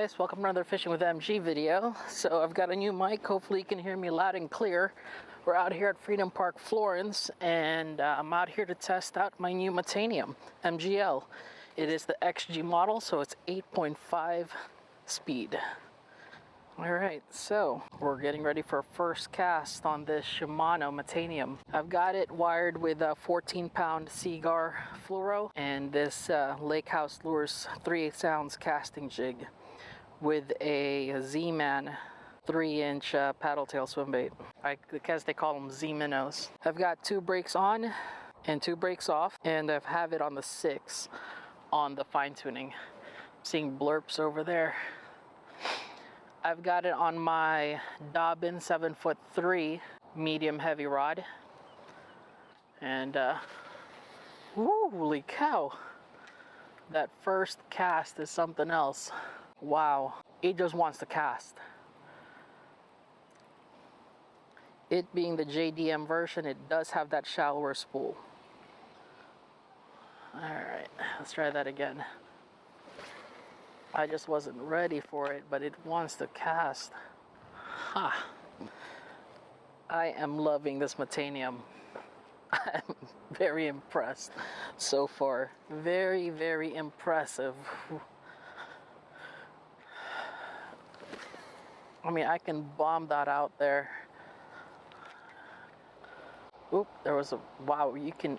guys, welcome to another Fishing with MG video. So I've got a new mic, hopefully you can hear me loud and clear. We're out here at Freedom Park, Florence, and I'm out here to test out my new Metanium MGL. It is the XG model, so it's 8.5 speed. Alright, so we're getting ready for a first cast on this Shimano Metanium. I've got it wired with a 14-pound Seagar fluoro and this Lake House Lures 3/8 ounce casting jig with a Z-Man 3-inch paddle tail swim bait. I guess they call them Z-Minnows. I've got 2 brakes on and 2 brakes off, and I have it on the 6 on the fine tuning. I'm seeing blurps over there. I've got it on my Dobbin 7'3" medium heavy rod, and holy cow, that first cast is something else. Wow, it just wants to cast. It being the JDM version, it does have that shallower spool. Alright, let's try that again. I just wasn't ready for it, but it wants to cast. Ha! I am loving this Metanium. I'm very impressed so far. Very, very impressive. I mean, I can bomb that out there. Oop, there was a, wow, you can,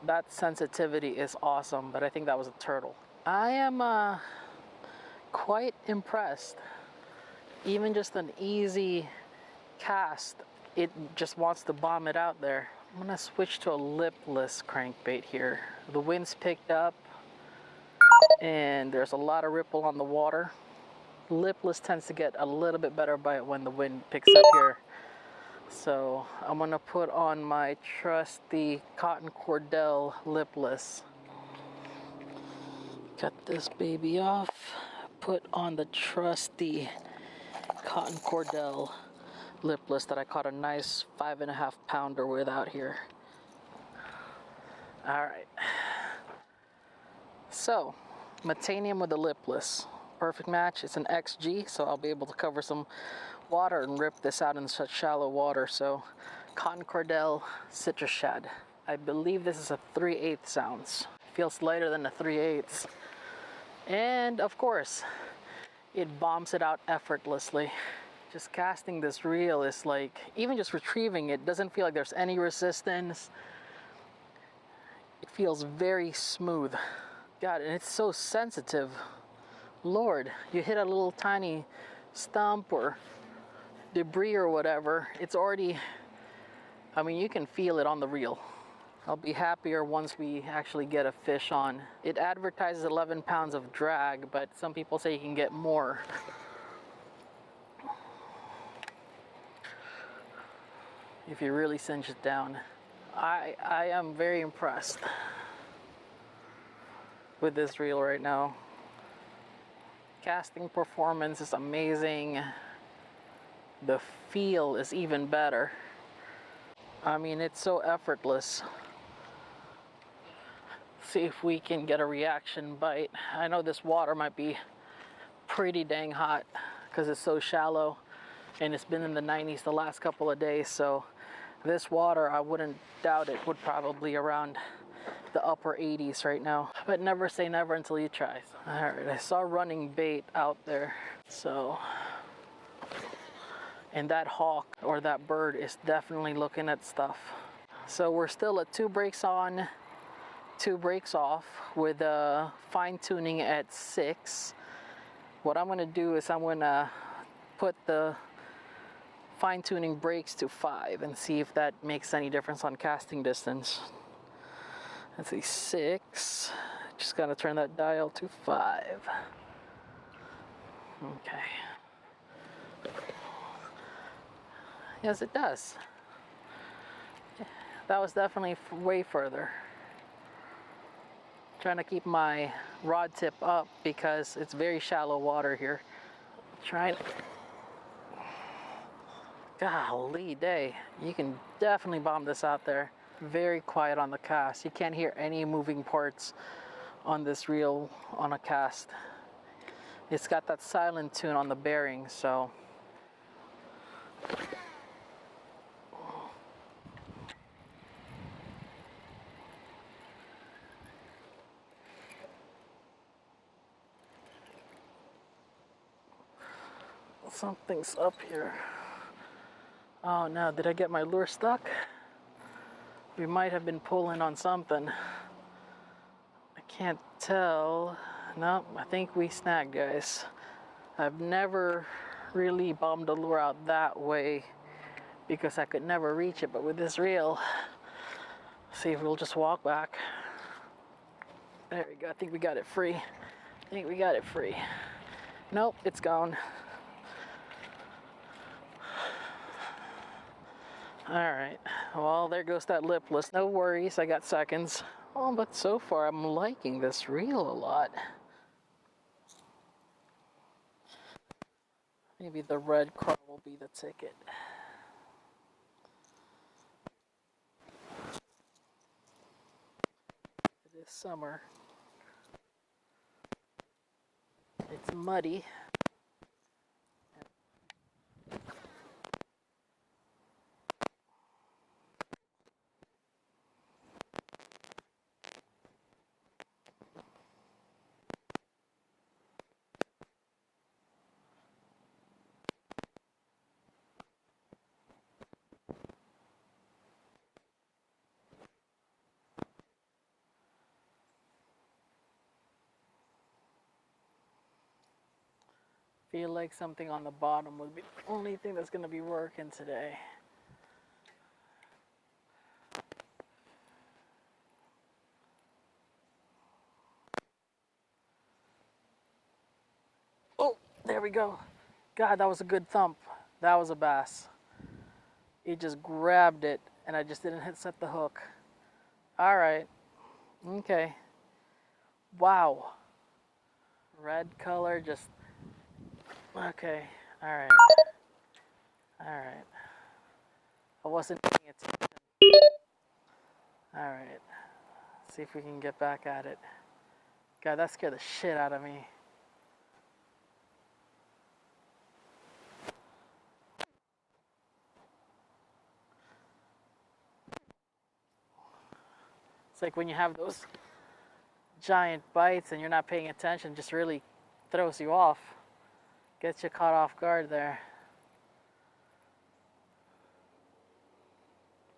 that sensitivity is awesome, but I think that was a turtle. I am quite impressed. Even just an easy cast, it just wants to bomb it out there. I'm gonna switch to a lipless crankbait here. The wind's picked up and there's a lot of ripple on the water. Lipless tends to get a little bit better bite when the wind picks up here. So I'm gonna put on my trusty cotton cordell lipless. Cut this baby off. Put on the trusty cotton cordell lipless that I caught a nice 5.5 pounder with out here. Alright, so Metanium with the lipless, perfect match. It's an XG, so I'll be able to cover some water and rip this out in such shallow water. So cotton cordell citrus shad, I believe this is a 3/8 ounce. Feels lighter than a 3/8. And of course, it bombs it out effortlessly. Just casting this reel is like, even just retrieving it doesn't feel like there's any resistance. It feels very smooth. God, and it's so sensitive. Lord, you hit a little tiny stump or debris or whatever, it's already, I mean, you can feel it on the reel. I'll be happier once we actually get a fish on. It advertises 11 pounds of drag, but some people say you can get more. If you really cinch it down. I am very impressed with this reel right now. Casting performance is amazing. The feel is even better. I mean, it's so effortless. See if we can get a reaction bite. I know this water might be pretty dang hot because it's so shallow and it's been in the 90s the last couple of days, so this water, I wouldn't doubt it, would probably around the upper 80s right now. But never say never until you try. Alright, I saw running bait out there, so, and that hawk or that bird is definitely looking at stuff. So we're still at 2 brakes on, 2 brakes off with fine tuning at 6. What I'm going to do is I'm going to put the fine tuning brakes to 5 and see if that makes any difference on casting distance. Let's see, 6. Just got to turn that dial to 5. Okay. Yes, it does. That was definitely way further. Trying to keep my rod tip up because it's very shallow water here. Trying. Golly day, you can definitely bomb this out there. Very quiet on the cast. You can't hear any moving parts on this reel on a cast. It's got that silent tune on the bearing, so. Something's up here. Oh no, did I get my lure stuck? We might have been pulling on something. I can't tell. No, I think we snagged, guys. I've never really bombed a lure out that way because I could never reach it, but with this reel, see if we'll just walk back. There we go, I think we got it free. Nope, it's gone. Alright, well, there goes that lipless. No worries, I got seconds. Oh, but so far I'm liking this reel a lot. Maybe the red car will be the ticket. It is summer. It's muddy. Feel like something on the bottom would be the only thing that's going to be working today. Oh, there we go. God, that was a good thump. That was a bass. It just grabbed it and I just didn't set the hook. All right. Okay. Wow. Red color just... Okay. All right. All right. I wasn't paying attention. All right. See if we can get back at it. God, that scared the shit out of me. It's like when you have those giant bites and you're not paying attention, just really throws you off. Gets you caught off guard there.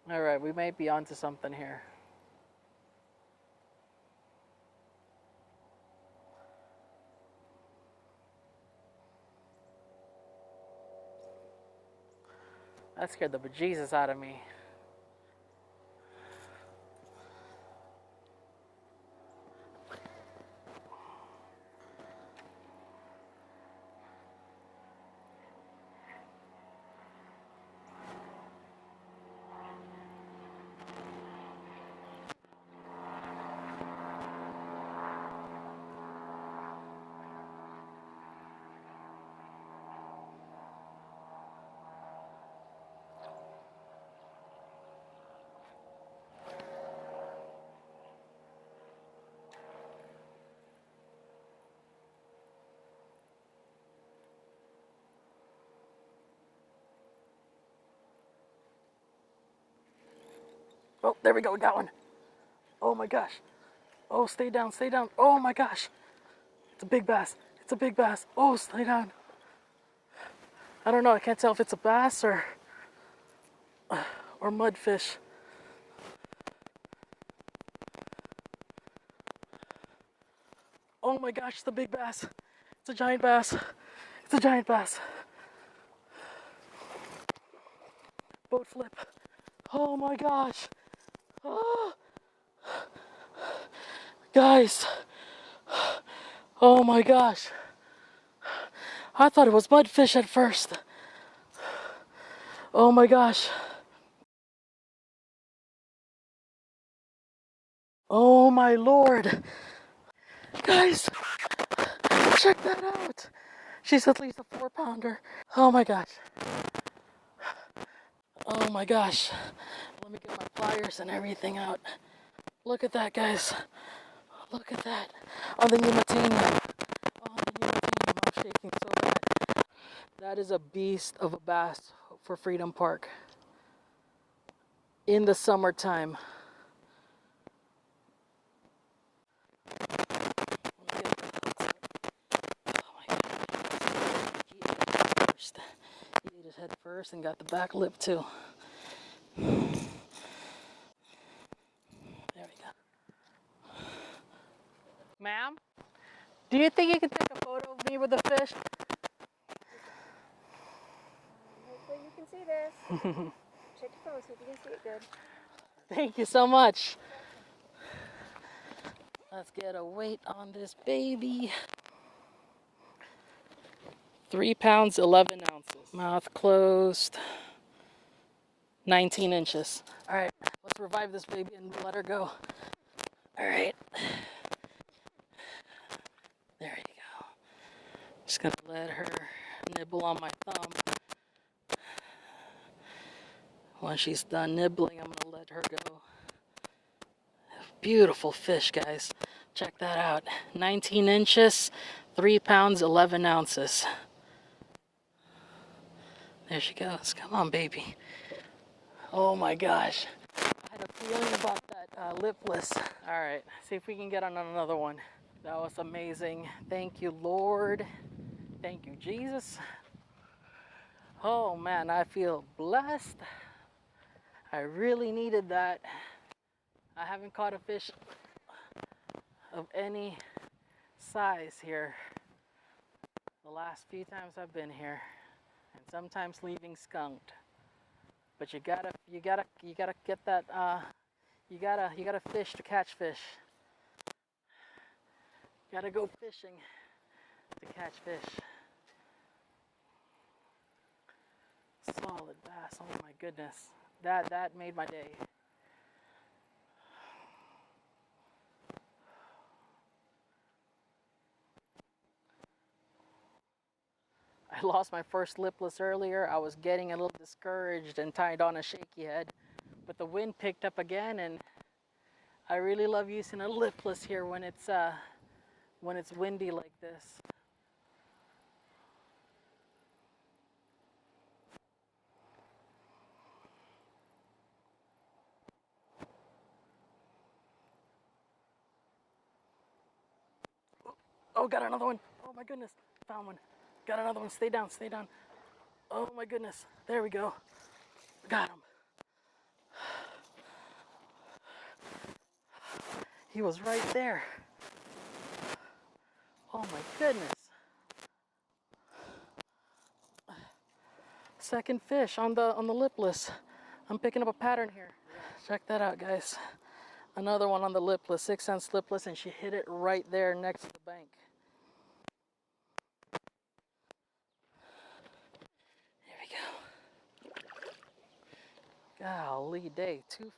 All right, we might be onto something here. That scared the bejesus out of me. Oh, there we go, we got one. Oh my gosh. Oh, stay down, stay down. Oh my gosh. It's a big bass. It's a big bass. Oh, stay down. I don't know, I can't tell if it's a bass or mudfish. Oh my gosh, it's a big bass. It's a giant bass. It's a giant bass. Boat flip. Oh my gosh. Oh. Guys. Oh my gosh. I thought it was mudfish at first. Oh my gosh. Oh my Lord. Guys, check that out. She's at least a 4-pounder. Oh my gosh. Oh my gosh. Let me get my pliers and everything out. Look at that, guys. Look at that. On the new Metanium. On the new Metanium shaking so bad. That is a beast of a bass for Freedom Park in the summertime. He ate his head first and got the back lip too. There we go. Ma'am, do you think you can take a photo of me with the fish? Hopefully you can see this. Check your phone, see if you can see it good. Thank you so much. Let's get a weight on this baby. 3 pounds, 11 ounces. Mouth closed. 19 inches. All right, let's revive this baby and let her go. All right. There you go. Just gonna let her nibble on my thumb. Once she's done nibbling, I'm gonna let her go. Beautiful fish, guys. Check that out. 19 inches, 3 pounds, 11 ounces. There she goes. Come on, baby. Oh my gosh. I had a feeling about that lipless. All right, see if we can get on another one. That was amazing. Thank you, Lord. Thank you, Jesus. Oh man, I feel blessed. I really needed that. I haven't caught a fish of any size here the last few times I've been here, and sometimes leaving skunked. But you gotta get that. You gotta fish to catch fish. You gotta go fishing to catch fish. Solid bass. Oh my goodness, that made my day. I lost my first lipless earlier. I was getting a little discouraged and tied on a shaky head, but the wind picked up again, and I really love using a lipless here when it's windy like this. Oh, got another one. Oh my goodness, found one. Got another one. Stay down, stay down. Oh my goodness, there we go. Got him. He was right there. Oh my goodness. Second fish on the lipless. I'm picking up a pattern here. Check that out, guys. Another one on the lipless, 6-ounce lipless, and she hit it right there next to the bank. There we go. Golly day, 2.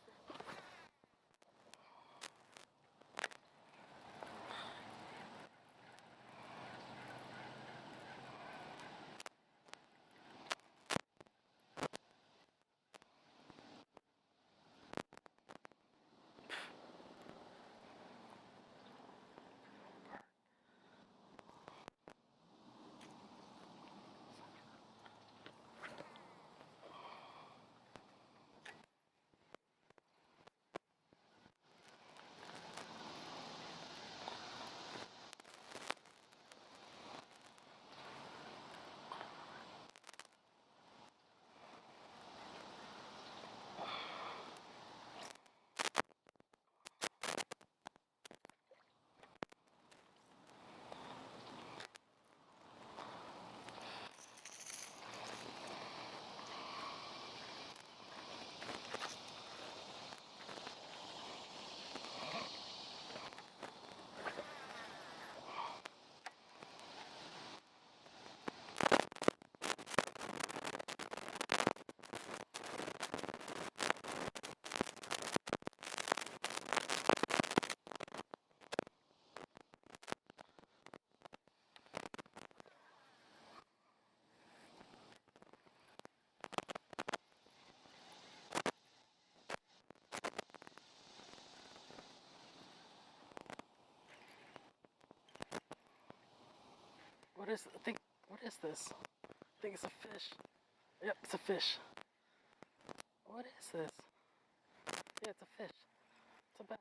What is this? I think it's a fish. Yep, it's a fish. What is this? Yeah, it's a fish. It's a bass.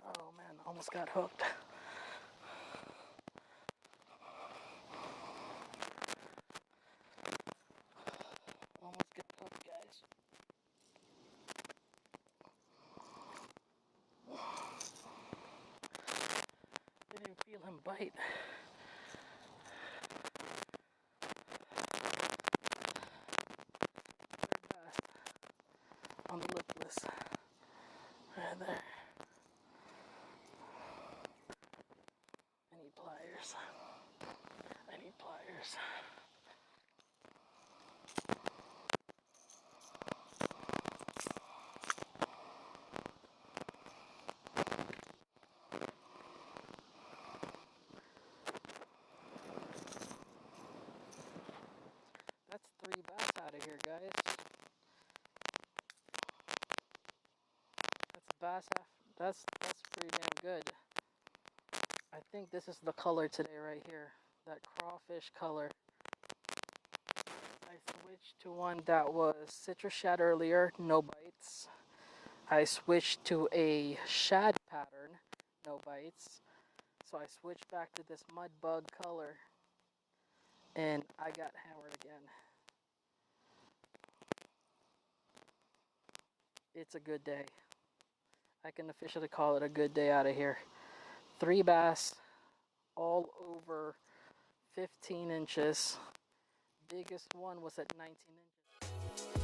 Oh man, almost got hooked. Almost got hooked, guys. Didn't even feel him bite. Third bass on the lipless. Right there. I need pliers. I need pliers. That's 3 bass out of here, guys. That's pretty damn good. I think this is the color today right here. That crawfish color. I switched to one that was citrus shad earlier, no bites. I switched to a shad pattern, no bites. So I switched back to this mud bug color and I got hammered again. It's a good day. I can officially call it a good day out of here. 3 bass, all over 15 inches. Biggest one was at 19 inches.